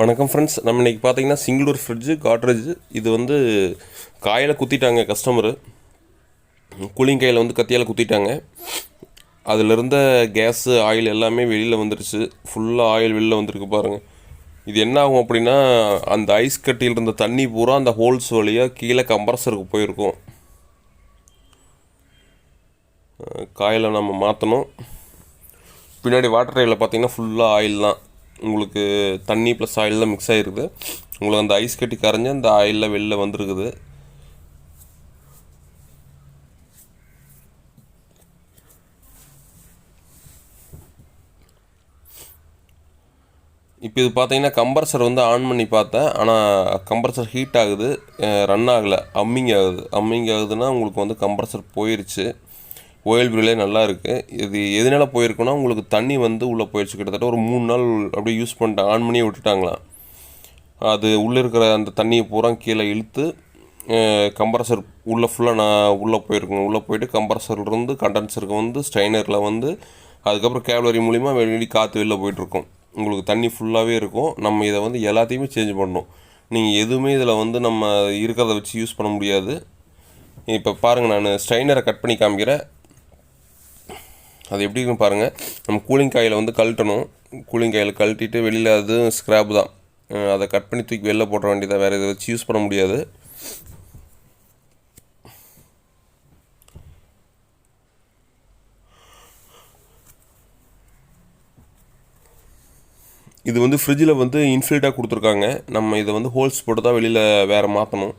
வணக்கம் ஃப்ரெண்ட்ஸ், நம்ம இன்றைக்கி பார்த்தீங்கன்னா சிங்கிள் டோர் ஃப்ரிட்ஜு காட்ரேஜ். இது வந்து காயில் குத்திட்டாங்க கஸ்டமரு. கூலிங் காயில் வந்து கத்தியால் குத்திட்டாங்க. அதில் இருந்த கேஸு ஆயில் எல்லாமே வெளியில் வந்துருச்சு. ஃபுல்லாக ஆயில் வெளியில் வந்துருக்கு பாருங்கள். இது என்ன ஆகும் அப்படின்னா, அந்த ஐஸ் கட்டியில் இருந்த தண்ணி பூரா அந்த ஹோல்ஸ் வழியாக கீழே கம்ப்ரஸருக்கு போயிருக்கும். காயில் நம்ம மாற்றணும். பின்னாடி வாட்டர் டைவில் பார்த்தீங்கன்னா ஃபுல்லாக ஆயில் தான். உங்களுக்கு தண்ணி ப்ளஸ் ஆயில் தான் மிக்ஸ் ஆகிருக்குது. உங்களுக்கு அந்த ஐஸ் கட்டி கரைஞ்சி அந்த ஆயிலில் வெளில வந்துருக்குது. இப்போ இது பார்த்தீங்கன்னா கம்ப்ரஸர் வந்து ஆன் பண்ணி பார்த்தேன். ஆனால் கம்ப்ரஸர் ஹீட் ஆகுது, ரன் ஆகலை, அம்மிங் ஆகுது. அம்மிங் ஆகுதுன்னா உங்களுக்கு வந்து கம்ப்ரஸர் போயிடுச்சு. ஓயில் பிரிலே நல்லா இருக்குது. இது எதனால் போயிருக்குன்னா, உங்களுக்கு தண்ணி வந்து உள்ளே போயிடுச்சு. கிட்டத்தட்ட ஒரு 3 நாள் அப்படியே யூஸ் பண்ணிட்டாங்க, ஆன் பண்ணியே விட்டுட்டாங்களாம். அது உள்ளே இருக்கிற அந்த தண்ணியை பூரா கீழே இழுத்து கம்ப்ரஸர் உள்ளே ஃபுல்லாக உள்ளே போயிருக்குங்க. உள்ளே போயிட்டு கம்ப்ரஸர்லேருந்து கண்டென்சருக்கு வந்து ஸ்ட்ரைனரில் வந்து அதுக்கப்புறம் கேபிளரி மூலிமா வெளியே காற்று வெளில போயிட்டுருக்கும். உங்களுக்கு தண்ணி ஃபுல்லாகவே இருக்கும். நம்ம இதை வந்து எல்லாத்தையுமே சேஞ்ச் பண்ணணும். நீங்கள் எதுவுமே இதில் வந்து நம்ம இருக்கிறத வச்சு யூஸ் பண்ண முடியாது. இப்போ பாருங்கள், நான் ஸ்ட்ரைனரை கட் பண்ணி காமிக்கிறேன். அது எப்படி இருக்குன்னு பாருங்கள். நம்ம கூலிங் காயில் வந்து கழட்டணும். கூலிங் காயில் கழட்டிட்டு வெளியில் அது ஸ்க்ராப் தான். அதை கட் பண்ணி தூக்கி வெளில போட்ட வேண்டியதாக, வேறு இதை வச்சு யூஸ் பண்ண முடியாது. இது வந்து ஃப்ரிட்ஜில் வந்து இன்ஃபில்ட்டாக கொடுத்துருக்காங்க. நம்ம இதை வந்து ஹோல்ஸ் போட்டு தான் வெளியில் வேறு மாற்றணும்.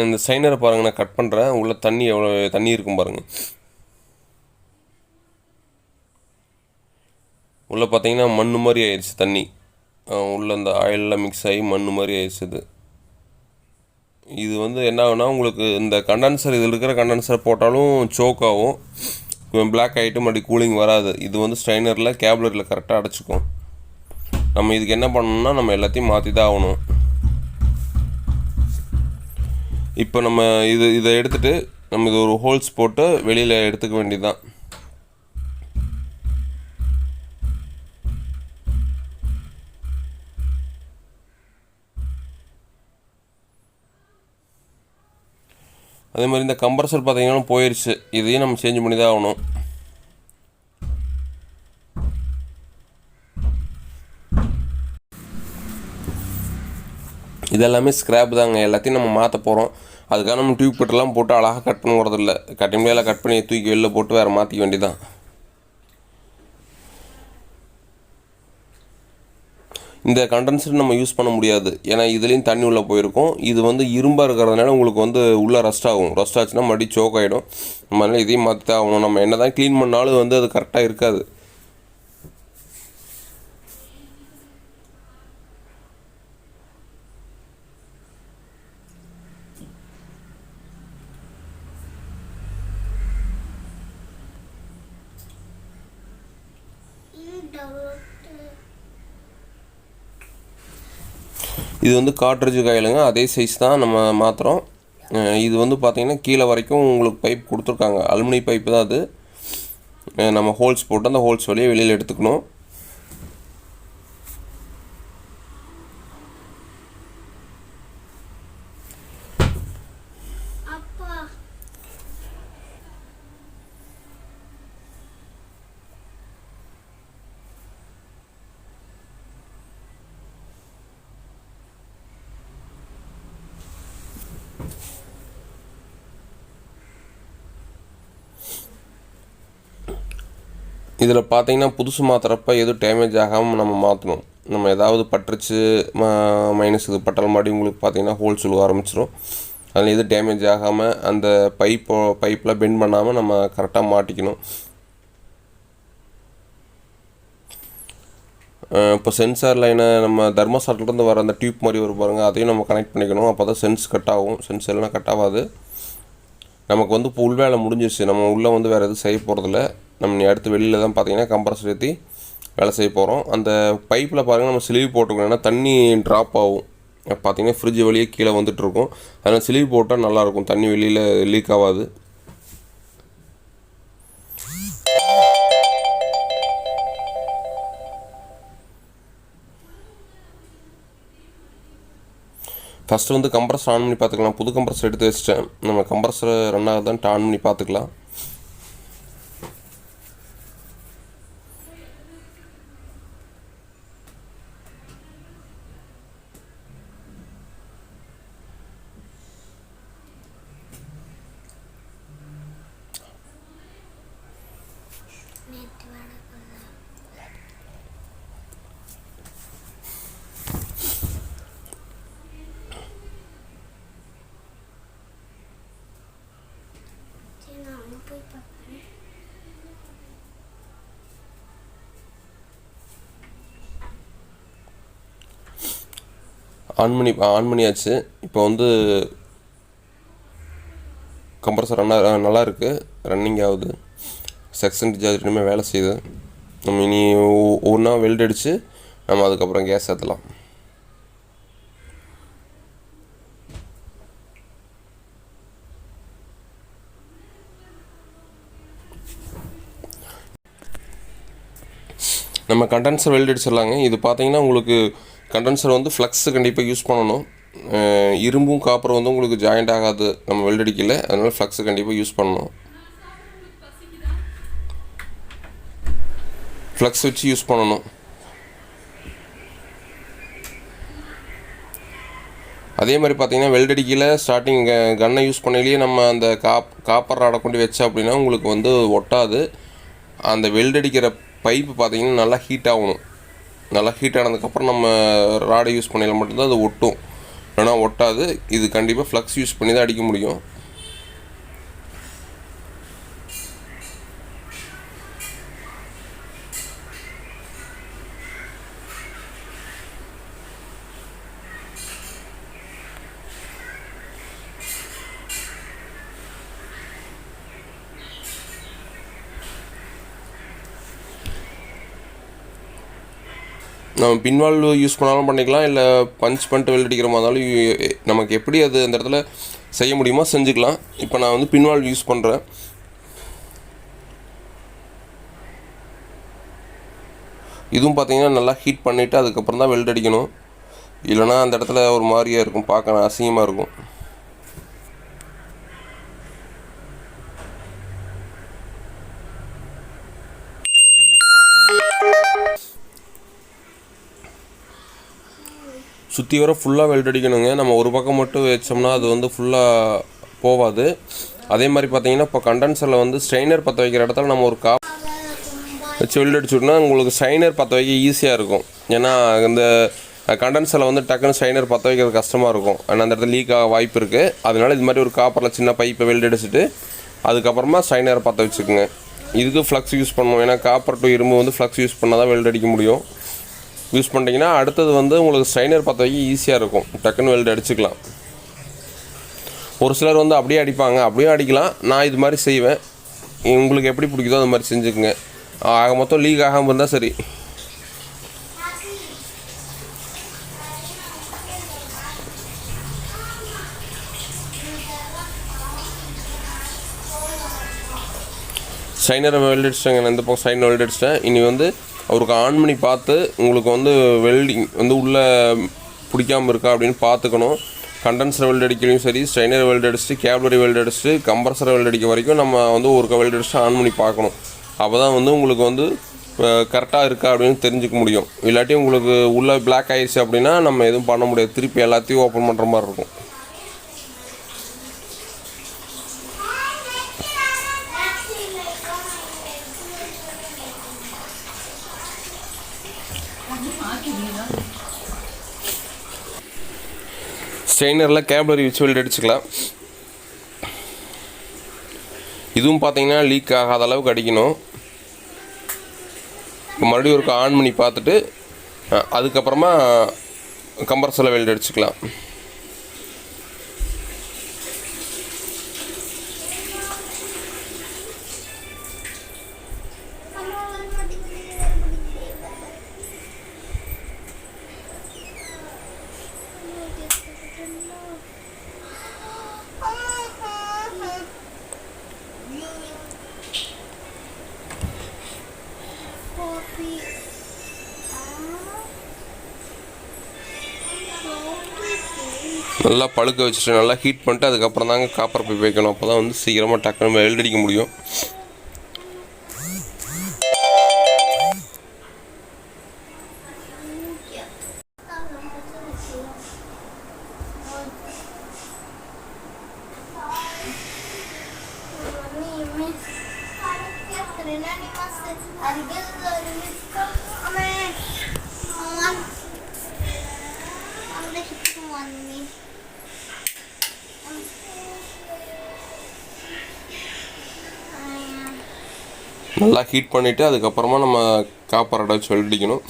இந்த ஸ்ட்ரைனரை பாருங்கள், நான் கட் பண்ணுறேன். உள்ள தண்ணி எவ்வளோ தண்ணி இருக்கும் பாருங்கள். உள்ளே பார்த்தீங்கன்னா மண் மாதிரி ஆயிடுச்சு தண்ணி. உள்ளே அந்த ஆயிலெலாம் மிக்ஸ் ஆகி மண் மாதிரி ஆயிடுச்சு. இது வந்து என்ன ஆகுனா, உங்களுக்கு இந்த கண்டென்சர், இதில் இருக்கிற கண்டென்சர் போட்டாலும் சோக் ஆகும், பிளாக் ஆகிட்டு மறுபடி கூலிங் வராது. இது வந்து ஸ்ட்ரைனரில் கேபிளரியில் கரெக்டாக அடைச்சிக்கும். நம்ம இதுக்கு என்ன பண்ணணும்னா, நம்ம எல்லாத்தையும் மாற்றி தான் ஆகணும். இப்போ நம்ம இதை எடுத்துகிட்டு நம்ம இது ஒரு ஹோல்ஸ் போட்டு வெளியில் எடுத்துக்க வேண்டியது தான். அதே மாதிரி இந்த கம்ப்ரஸர் பார்த்தீங்கன்னா போயிடுச்சு. இதையும் நம்ம சேஞ்ச் பண்ணி தான் ஆகணும். இதெல்லாமே ஸ்க்ராப் தாங்க. எல்லாத்தையும் நம்ம மாற்ற போகிறோம். அதுக்காக நம்ம டியூப் கட்டெல்லாம் போட்டு அழகாக கட் பண்ண போகிறதில்ல. கட்டிங் மேலே கட் பண்ணி தூக்கி வெளில போட்டு வேறு மாற்றிக்க வேண்டியதான். இந்த கண்டென்சர் நம்ம யூஸ் பண்ண முடியாது, ஏன்னா இதுலேயும் தண்ணி உள்ளே போயிருக்கும். இது வந்து இரும்பாக இருக்கிறதுனால உங்களுக்கு வந்து உள்ளே ரஸ்ட் ஆகும். ரஸ்ட் ஆச்சுன்னா மறுபடியும் சோக் ஆகிடும். நம்ம இதையும் மாற்றி தான் ஆகணும். நம்ம என்ன தான் க்ளீன் பண்ணாலும் வந்து அது கரெக்டாக இருக்காது. இது வந்து காட்ரேஜ் காயிலுங்க, அதே சைஸ் தான் நம்ம மாற்றுறோம். இது வந்து பார்த்திங்கன்னா கீழே வரைக்கும் உங்களுக்கு பைப் கொடுத்துருக்காங்க. அலுமினியம் பைப்பு தான் அது. நம்ம ஹோல்ஸ் போட்டு அந்த ஹோல்ஸ் வழியாக வெளியில் எடுத்துக்கணும். இதில் பார்த்தீங்கன்னா புதுசு மாற்றுறப்ப எதுவும் டேமேஜ் ஆகாமல் நம்ம மாற்றணும். நம்ம ஏதாவது பட்டுருச்சு மைனஸ் இது பட்டல் மாதிரி உங்களுக்கு பார்த்தீங்கன்னா ஹோல்ஸ் விழுக ஆரம்பிச்சிடும். அதில் எதுவும் டேமேஜ் ஆகாமல் அந்த பைப்பில் பெண்ட் பண்ணாமல் நம்ம கரெக்டாக மாட்டிக்கணும். இப்போ சென்சார் லைனை நம்ம தர்மசாட்டிலேருந்து வர அந்த டியூப் மாதிரி வரும் பாருங்கள், அதையும் நம்ம கனெக்ட் பண்ணிக்கணும். அப்போ தான் சென்ஸ் கட் ஆகும். சென்ஸ் எல்லாம் கட் ஆகாது. நமக்கு வந்து இப்போ உள் வேலை முடிஞ்சிருச்சு. நம்ம உள்ளே வந்து வேறு எதுவும் செய்ய போகிறதில்ல. நம்ம அடுத்து வெளியில் தான் பார்த்தீங்கன்னா கம்ப்ரஸர் ஏற்றி வேலை செய்ய போகிறோம். அந்த பைப்பில் பாருங்கள் நம்ம ஸ்லீவ் போட்டுக்கணும். ஏன்னா தண்ணி ட்ராப் ஆகும். பார்த்தீங்கன்னா ஃப்ரிட்ஜ் வெளியே கீழே வந்துட்டுருக்கும். அதனால் ஸ்லீவ் போட்டால் நல்லாயிருக்கும், தண்ணி வெளியில் லீக் ஆகாது. ஃபஸ்ட்டு வந்து கம்ப்ரஸர் ஆன் பண்ணி பார்த்துக்கலாம். புது கம்ப்ரஸர் எடுத்து வச்சிட்டேன். நம்ம கம்ப்ரஸரை ரன் ஆகுதான்ட்டு ஆன் பண்ணி பார்த்துக்கலாம். ஆன் பண்ணியாச்சு. இப்போ வந்து கம்ப்ரஸர் நல்லா இருக்குது, ரன்னிங் ஆகுது. செக்ஷன் டிஸ்சார்ஜ் இனிமேல் வேலை செய்யுது. நம்ம இனி ஒவ்வொன்றா வெல்ட் அடித்து நம்ம அதுக்கப்புறம் கேஸ் ஏற்றலாம். நம்ம கண்டென்சர் வெல்ட் அடிச்சிடலாங்க. இது பார்த்தீங்கன்னா உங்களுக்கு கண்டென்சர் வந்து ஃப்ளக்ஸ் கண்டிப்பாக யூஸ் பண்ணணும். இரும்பும் காப்பரும் வந்து உங்களுக்கு ஜாயிண்ட் ஆகாது நம்ம வெல்ட் அடிக்கல. அதனால் ஃப்ளக்ஸ் கண்டிப்பாக யூஸ் பண்ணணும். ஃப்ளக்ஸ் வச்சு யூஸ் பண்ணணும். அதே மாதிரி பார்த்தீங்கன்னா வெல்ட் அடிக்கல ஸ்டார்டிங் கன்னை யூஸ் பண்ணலையே நம்ம அந்த காப்பர் ராடை கொண்டு வச்சா அப்படின்னா உங்களுக்கு வந்து ஒட்டாது. அந்த வெல்ட் அடிக்கிற பைப்பு பார்த்தீங்கன்னா நல்லா ஹீட் ஆகணும். நல்லா ஹீட் ஆனதுக்கப்புறம் நம்ம ராடை யூஸ் பண்ணல மட்டும்தான் அது ஒட்டும், இல்லைனா ஒட்டாது. இது கண்டிப்பாக ஃப்ளக்ஸ் யூஸ் பண்ணி தான் அடிக்க முடியும். நம்ம பின்வால்வு யூஸ் பண்ணாலும் பண்ணிக்கலாம், இல்லை பஞ்ச் பண்ணிட்டு வெல்ட் அடிக்கிற மாதிரி இருந்தாலும் நமக்கு எப்படி அது அந்த இடத்துல செய்ய முடியுமோ செஞ்சுக்கலாம். இப்போ நான் வந்து பின்வால்வு யூஸ் பண்ணுறேன். இதுவும் பார்த்தீங்கன்னா நல்லா ஹீட் பண்ணிவிட்டு அதுக்கப்புறம் தான் வெல்ட் அடிக்கணும். இல்லைனா அந்த இடத்துல ஒரு மாதிரியாக இருக்கும், பார்க்க அசிங்கமாக இருக்கும். சுற்றி வர ஃபுல்லாக வெல்ட் அடிக்கணுங்க. நம்ம ஒரு பக்கம் மட்டும் வச்சோம்னா அது வந்து ஃபுல்லாக போகாது. அதே மாதிரி பார்த்தீங்கன்னா இப்போ கண்டென்சரில் வந்து ஸ்ட்ரெயினர் பற்ற வைக்கிற இடத்துல நம்ம ஒரு வச்சு வெல்ட் அடிச்சுட்டோம்னா உங்களுக்கு ஸ்ட்ரெயினர் பற்ற வைக்க ஈஸியாக இருக்கும். ஏன்னா இந்த கண்டென்சரில் வந்து டக்குன்னு ஸ்ட்ரெயினர் பற்ற வைக்கிறது கஷ்டமாக இருக்கும். ஆனால் அந்த இடத்துல லீக் ஆக வாய்ப்பு இருக்குது. அதனால இது மாதிரி ஒரு காப்பரில் சின்ன பைப்பை வெல்ட் அடிச்சுட்டு அதுக்கப்புறமா ஸ்ட்ரெயினரை பற்ற வச்சுக்கோங்க. இதுக்கு ஃப்ளக்ஸ் யூஸ் பண்ணுவோம். ஏன்னா காப்பர் டு இரும்பு வந்து ஃப்ளக்ஸ் யூஸ் பண்ணால் தான் வெல்ட் அடிக்க முடியும். யூஸ் பண்ணிட்டீங்கன்னா அடுத்தது வந்து உங்களுக்கு ஸ்ட்ரெயினர் பற்ற வைக்க ஈஸியாக இருக்கும், டக்குன்னு வெல்ட் அடிச்சுக்கலாம். ஒரு சிலர் வந்து அப்படியே அடிப்பாங்க, அப்படியே அடிக்கலாம். நான் இது மாதிரி செய்வேன். உங்களுக்கு எப்படி பிடிக்குதோ அது மாதிரி செஞ்சுக்குங்க. ஆக மொத்தம் லீக் ஆகாமல் இருந்தால் சரி. ஸ்ட்ரெயினரை வெல்ட் அடிச்சிட்டேங்க. நான் இந்த பக்கம் ஸ்ட்ரெயினர் வெல்ட் அடிச்சிட்டேன். இனி வந்து அவருக்கு ஆன் பண்ணி பார்த்து உங்களுக்கு வந்து வெல்டிங் வந்து உள்ளே பிடிக்காமல் இருக்கா அப்படின்னு பார்த்துக்கணும். கண்டென்சர் வெல்ட் அடிக்கலையும் சரி, ஸ்ட்ரெயினர் வெல்ட் அடிச்சுட்டு கேபிளரி வெல்ட் அடிச்சுட்டு கம்ப்ரஸர் வெல்ட் அடிக்க வரைக்கும் நம்ம வந்து ஒரு வெல்ட் அடிச்சுட்டு ஆன் பண்ணி பார்க்கணும். அப்போ தான் வந்து உங்களுக்கு வந்து கரெக்டாக இருக்கா அப்படின்னு தெரிஞ்சுக்க முடியும். இல்லாட்டி உங்களுக்கு உள்ளே பிளாக் ஆயிடுச்சு அப்படின்னா நம்ம எதுவும் பண்ண முடியாது, திருப்பி எல்லாத்தையும் ஓப்பன் பண்ணுற மாதிரி இருக்கும். ஸ்ட்ரெயினரில் கேபிளரி வச்சு வெல்ட் அடிச்சுக்கலாம். இதுவும் பார்த்தீங்கன்னா லீக் ஆகாத அளவுக்கு அடிக்கணும். இப்போ மறுபடியும் ஒரு ஆன் பண்ணி பார்த்துட்டு அதுக்கப்புறமா கம்ப்ரஸரில் வெல்ட் அடிச்சுக்கலாம். நல்லா பழுக்க வச்சுட்டு நல்லா ஹீட் பண்ணிட்டு அதுக்கப்புறம் தாங்க காப்பர் பைப் வைக்கணும். அப்போ தான் வந்து சீக்கிரமாக டக்குனு வெல்ட் அடிக்க முடியும். நல்லா ஹீட் பண்ணிவிட்டு அதுக்கப்புறமா நம்ம காப்பர் அடை வச்சு வெல்ட் அடிக்கணும்.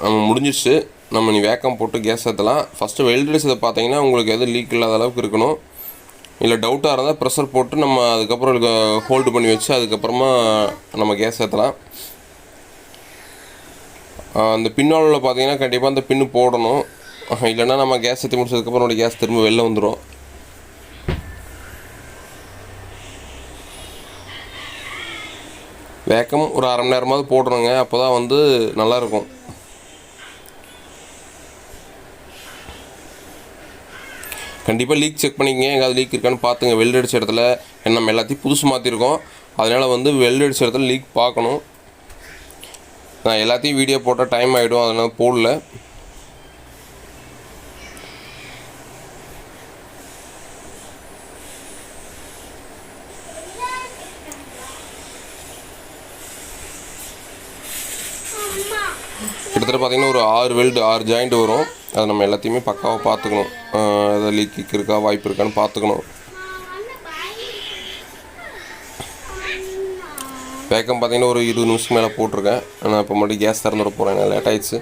நம்ம முடிஞ்சிடுச்சு. நம்ம நீ வேக்கம் போட்டு கேஸ் ஏற்றலாம். ஃபஸ்ட்டு வெல்ட் அடிச்சதை பார்த்தீங்கன்னா உங்களுக்கு எதுவும் லீக் இல்லாத அளவுக்கு இருக்கணும். இல்லை டவுட்டாக இருந்தால் ப்ரெஷர் போட்டு நம்ம அதுக்கப்புறம் ஹோல்டு பண்ணி வச்சு அதுக்கப்புறமா நம்ம கேஸ் ஏற்றலாம். அந்த பின்னாளில் பார்த்தீங்கன்னா கண்டிப்பாக அந்த பின்னு போடணும். இல்லைன்னா நம்ம கேஸ் ஏற்றி முடிச்சதுக்கப்புறம் கேஸ் திரும்ப வெளில வந்துடும். வேக்கம் ஒரு அரை மணி நேரமாவது போடணுங்க. அப்போ தான் வந்து நல்லாயிருக்கும். கண்டிப்பாக லீக் செக் பண்ணிக்கங்க. எங்கேயாவது லீக் இருக்கான்னு பார்த்துங்க. வெல்ட் அடித்த இடத்துல நம்ம எல்லாத்தையும் புதுசு மாற்றிருக்கோம். அதனால் வந்து வெல்ட் அடித்த இடத்துல லீக் பார்க்கணும். நான் எல்லாத்தையும் வீடியோ போட்டால் டைம் ஆகிடும், அதனால் போடல. கிட்டத்தட்ட பார்த்திங்கன்னா ஒரு 6 ஜாயிண்ட் வரும். அதை நம்ம எல்லாத்தையுமே பக்காவாக பார்த்துக்கணும். எதாவது லீக் இருக்கா வாய்ப்பு இருக்கான்னு பார்த்துக்கணும். வேக்கம் பார்த்திங்கன்னா ஒரு 20 நிமிஷம் மேலே போட்டிருக்கேன். நான் இப்போ மறுபடியும் கேஸ் திறந்துட போகிறேன். லேட் ஆகிடுச்சு.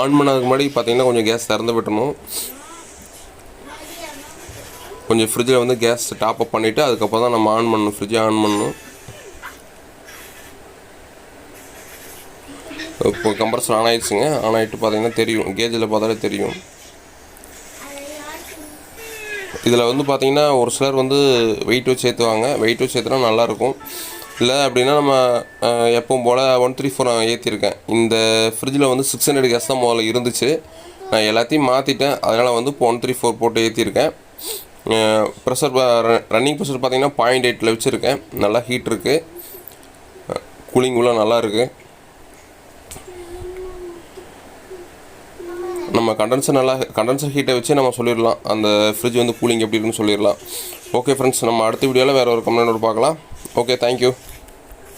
ஆன் பண்ணதுக்கு முன்னாடி பார்த்திங்கன்னா கொஞ்சம் கேஸ் திறந்து விட்டணும். கொஞ்சம் ஃப்ரிட்ஜில் வந்து கேஸ் டாப் அப் பண்ணிவிட்டு அதுக்கப்புறம் தான் நம்ம ஆன் பண்ணணும். ஃப்ரிட்ஜை ஆன் பண்ணணும். இப்போ கம்ப்ரஸர் ஆன் ஆகிடுச்சுங்க. ஆன் ஆகிட்டு பார்த்தீங்கன்னா தெரியும், கேஜில் பார்த்தாலே தெரியும். இதில் வந்து பார்த்திங்கன்னா ஒரு சிலர் வந்து வெயிட் வச்சு ஏற்றுவாங்க. வெயிட் வச்சு ஏற்றுனா நல்லாயிருக்கும். இல்லை அப்படின்னா நம்ம எப்பவும் போல் 134 நான் ஏற்றிருக்கேன். இந்த ஃப்ரிட்ஜில் வந்து 600 கேஸ் தான் முதல்ல இருந்துச்சு. நான் எல்லாத்தையும் மாற்றிட்டேன். அதனால் வந்து இப்போ 134 போட்டு ஏற்றிருக்கேன். ப்ரெஷர் ரன்னிங் ப்ரெஷர் பார்த்திங்கன்னா 0.8 வச்சுருக்கேன். நல்லா ஹீட் இருக்குது. கூலிங் உள்ள நல்லா இருக்குது. நம்ம கண்டென்சர் ஹீட்டை வச்சு நம்ம சொல்லிடலாம் அந்த ஃப்ரிட்ஜ் வந்து கூலிங் எப்படி இருக்குன்னு சொல்லிடலாம். ஓகே ஃப்ரெண்ட்ஸ், நம்ம அடுத்த வீடியோவில் வேறு ஒரு கமெண்டோட பார்க்கலாம். Okay, thank you.